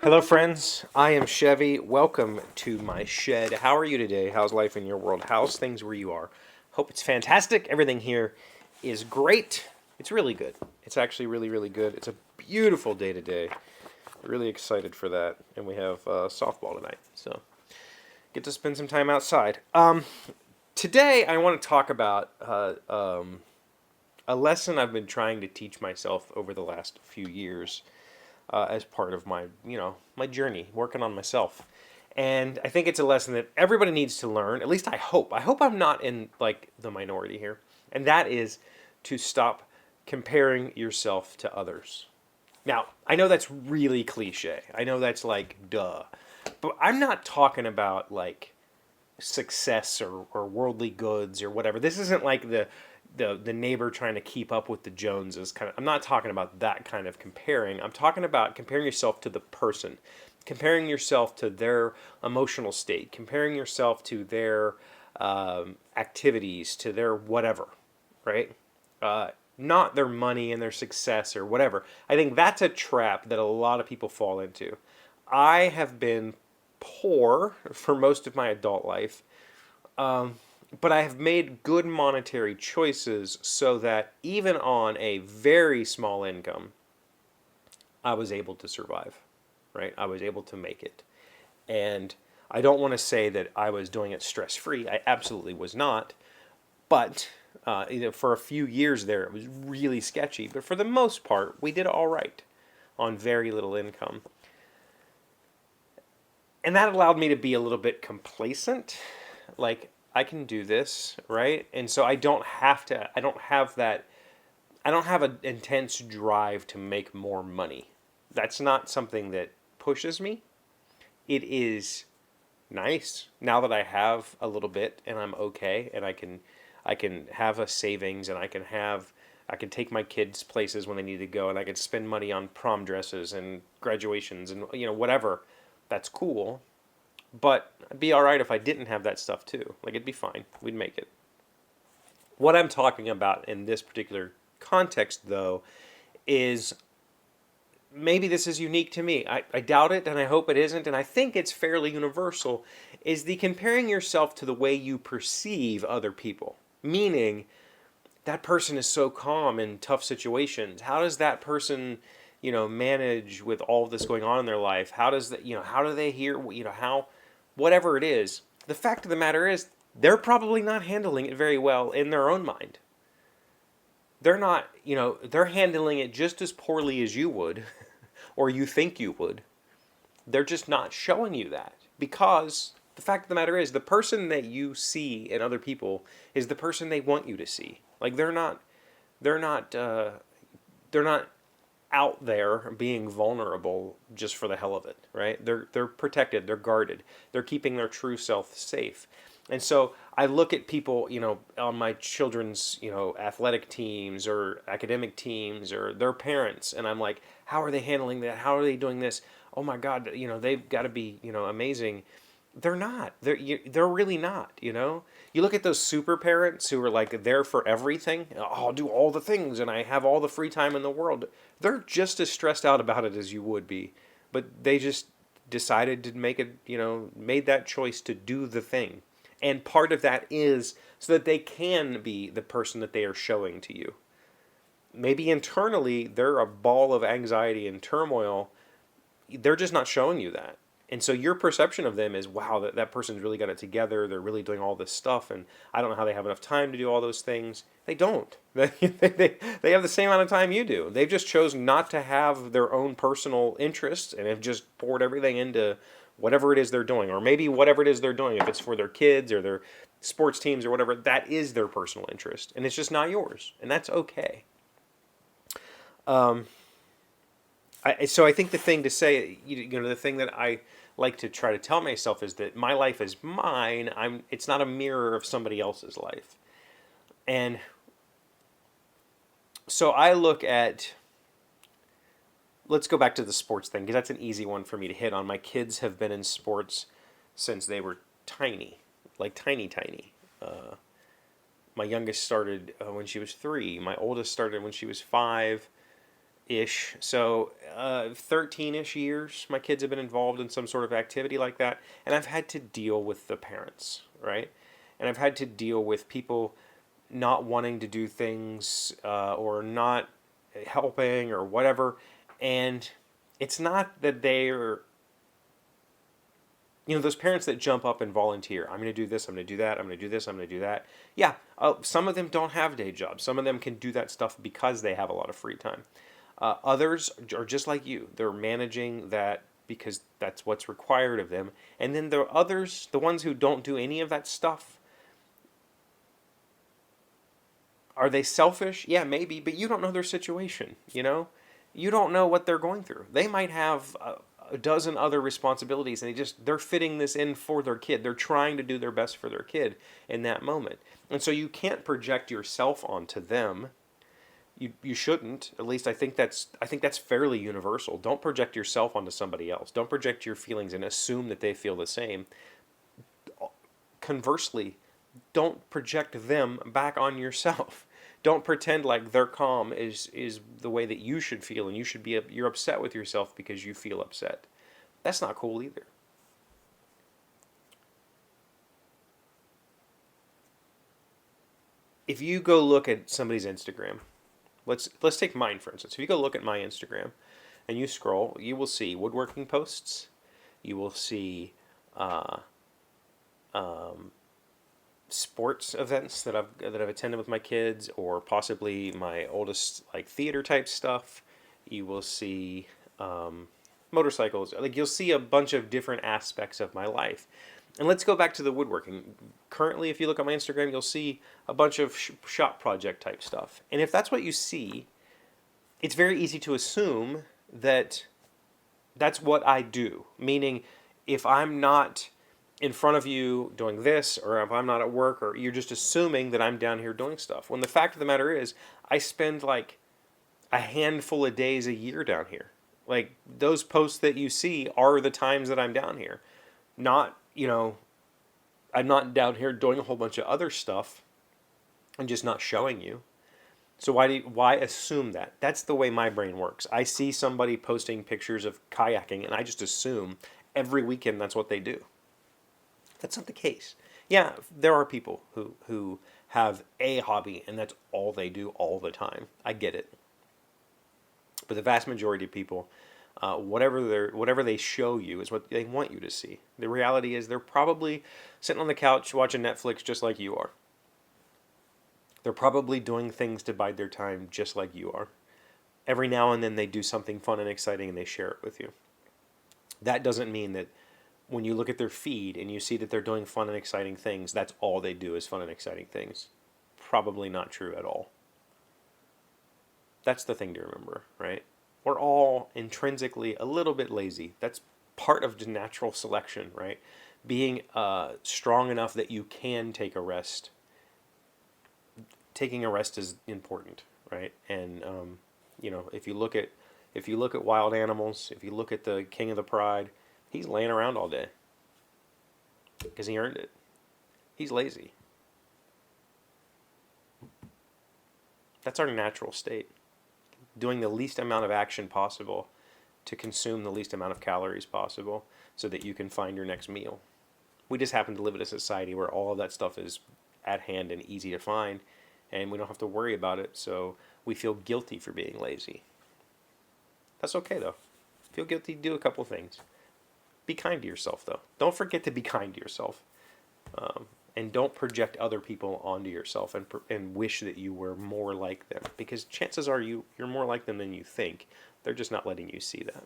Hello, friends. I am Chevy. Welcome to my shed. How are you today? How's life in your world? How's things where you are? Hope it's fantastic. Everything here is great. It's really good. It's actually really, really good. It's a beautiful day today. Really excited for that. And we have softball tonight, so get to spend some time outside. Today, I want to talk about a lesson I've been trying to teach myself over the last few years as part of my, my journey working on myself. And I think it's a lesson that everybody needs to learn. At least I hope. I hope I'm not in like the minority here. And that is to stop comparing yourself to others. Now, I know that's really cliche. I know that's like duh. But I'm not talking about like success or worldly goods or whatever. This isn't like the neighbor trying to keep up with the Joneses kind of. I'm not talking about that kind of comparing. I'm talking about comparing yourself to the person, comparing yourself to their emotional state, comparing yourself to their activities, to their whatever, right? Not their money and their success or whatever. I think that's a trap that a lot of people fall into. I have been poor for most of my adult life, but I have made good monetary choices so that even on a very small income, I was able to survive, right? I was able to make it. And I don't want to say that I was doing it stress free. I absolutely was not. But for a few years there, it was really sketchy. But for the most part, we did all right on very little income. And that allowed me to be a little bit complacent. Like, I can do this, right? And so I don't have an intense drive to make more money. That's not something that pushes me. It is nice now that I have a little bit and I'm okay and I can have a savings and I can take my kids places when they need to go and I can spend money on prom dresses and graduations and whatever. That's cool. But I'd be all right if I didn't have that stuff too. Like, it'd be fine. We'd make it. What I'm talking about in this particular context, though, is maybe this is unique to me. I doubt it, and I hope it isn't, and I think it's fairly universal, is the comparing yourself to the way you perceive other people. Meaning, that person is so calm in tough situations. How does that person, manage with all of this going on in their life? How does that, how do they hear, how, whatever it is. The fact of the matter is, they're probably not handling it very well in their own mind. They're not, they're handling it just as poorly as you would, or you think you would. They're just not showing you that because the fact of the matter is, the person that you see in other people is the person they want you to see. Like, they're not, they're not out there being vulnerable just for the hell of it, right? They're protected, they're guarded, they're keeping their true self safe. And so I look at people, on my children's, athletic teams or academic teams or their parents, and I'm like, how are they handling that? How are they doing this? Oh my God, they've got to be, amazing. They're not. They're really not, You look at those super parents who are like there for everything. Oh, I'll do all the things and I have all the free time in the world. They're just as stressed out about it as you would be. But they just decided to make it, made that choice to do the thing. And part of that is so that they can be the person that they are showing to you. Maybe internally they're a ball of anxiety and turmoil. They're just not showing you that. And so your perception of them is, wow, that person's really got it together. They're really doing all this stuff, and I don't know how they have enough time to do all those things. They don't. They have the same amount of time you do. They've just chosen not to have their own personal interests and have just poured everything into whatever it is they're doing. Or maybe whatever it is they're doing, if it's for their kids or their sports teams or whatever, that is their personal interest. And it's just not yours. And that's okay. So I think the thing to say, the thing that I like to try to tell myself is that my life is mine. It's not a mirror of somebody else's life. And so I look at, let's go back to the sports thing because that's an easy one for me to hit on. My kids have been in sports since they were tiny, like tiny. My youngest started when she was 3. My oldest started when she was 5. ish. So 13-ish years, my kids have been involved in some sort of activity like that, and I've had to deal with the parents, right? And I've had to deal with people not wanting to do things or not helping or whatever. And it's not that they're, those parents that jump up and volunteer. I'm going to do this, I'm going to do that, I'm going to do this, I'm going to do that. Yeah, some of them don't have day jobs. Some of them can do that stuff because they have a lot of free time. Others are just like you. They're managing that because that's what's required of them. And then there are others, the ones who don't do any of that stuff. Are they selfish? Yeah, maybe, but you don't know their situation, You don't know what they're going through. They might have a dozen other responsibilities, and they're fitting this in for their kid. They're trying to do their best for their kid in that moment. And so you can't project yourself onto them. You shouldn't. At least I think that's fairly universal. Don't project yourself onto somebody else. Don't project your feelings and assume that they feel the same. Conversely, don't project them back on yourself. Don't pretend like their calm is the way that you should feel, and you're upset with yourself because you feel upset. That's not cool either. If you go look at somebody's Instagram, let's take mine for instance. If you go look at my Instagram and you scroll, you will see woodworking posts. You will see sports events that I've attended with my kids, or possibly my oldest like theater type stuff. You will see motorcycles. Like you'll see a bunch of different aspects of my life. And let's go back to the woodworking. Currently, if you look at my Instagram, you'll see a bunch of shop project type stuff. And if that's what you see, it's very easy to assume that that's what I do. Meaning, if I'm not in front of you doing this, or if I'm not at work, or you're just assuming that I'm down here doing stuff. When the fact of the matter is, I spend like a handful of days a year down here. Like those posts that you see are the times that I'm down here. Not, I'm not down here doing a whole bunch of other stuff and just not showing you. So why assume that? That's the way my brain works. I see somebody posting pictures of kayaking and I just assume every weekend that's what they do. That's not the case. Yeah, there are people who have a hobby and that's all they do all the time. I get it. But the vast majority of people, whatever they show you is what they want you to see. The reality is they're probably sitting on the couch watching Netflix just like you are. They're probably doing things to bide their time just like you are. Every now and then they do something fun and exciting and they share it with you. That doesn't mean that when you look at their feed and you see that they're doing fun and exciting things, that's all they do is fun and exciting things. Probably not true at all. That's the thing to remember, right? We're all intrinsically a little bit lazy. That's part of the natural selection, right? Being strong enough that you can take a rest. Taking a rest is important, right? And if you look at wild animals, if you look at the king of the pride, he's laying around all day because he earned it. He's lazy. That's our natural state. Doing the least amount of action possible to consume the least amount of calories possible so that you can find your next meal. We just happen to live in a society where all of that stuff is at hand and easy to find, and we don't have to worry about it, so we feel guilty for being lazy. That's okay, though. Feel guilty, do a couple things. Be kind to yourself, though. Don't forget to be kind to yourself. And don't project other people onto yourself and wish that you were more like them. Because chances are you're more like them than you think. They're just not letting you see that.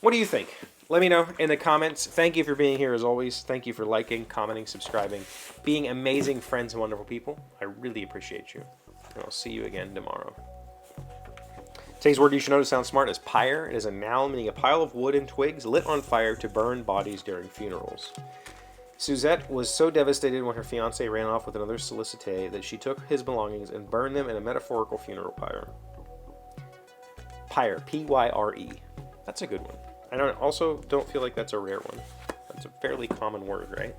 What do you think? Let me know in the comments. Thank you for being here as always. Thank you for liking, commenting, subscribing, being amazing friends and wonderful people. I really appreciate you. And I'll see you again tomorrow. Today's word you should know to sound smart is pyre. It is a noun meaning a pile of wood and twigs lit on fire to burn bodies during funerals. Suzette was so devastated when her fiancé ran off with another solicité that she took his belongings and burned them in a metaphorical funeral pyre. Pyre, P-Y-R-E. That's a good one. I also don't feel like that's a rare one. That's a fairly common word, right?